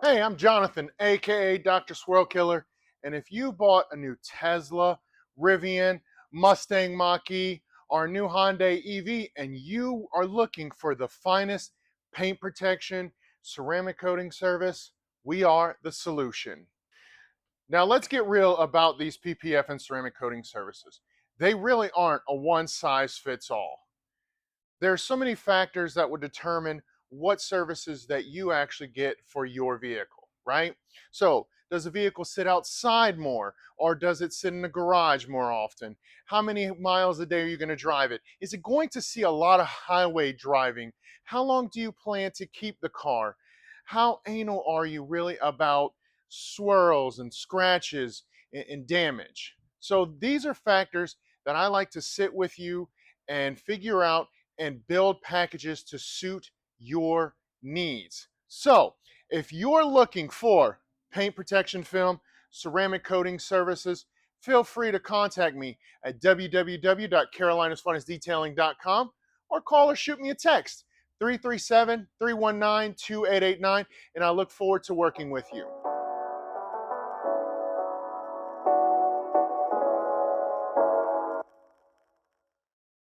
Hey, I'm Jonathan, aka Dr. Swirl Killer, and if you bought a new Tesla, Rivian, Mustang Mach-E, or a new Hyundai EV, and you are looking for the finest paint protection, ceramic coating service, we are the solution. Now let's get real about these PPF and ceramic coating services. They really aren't a one-size-fits-all. There are so many factors that would determine what services that you actually get for your vehicle, right? So, does the vehicle sit outside more or does it sit in the garage more often? How many miles a day are you going to drive it? Is it going to see a lot of highway driving? How long do you plan to keep the car? How anal are you really about swirls and scratches and damage? So, these are factors that I like to sit with you and figure out and build packages to suit your needs. So, if you're looking for paint protection film, ceramic coating services, feel free to contact me at www.carolinasfinestdetailing.com or call or shoot me a text 337-319-2889, and I look forward to working with you.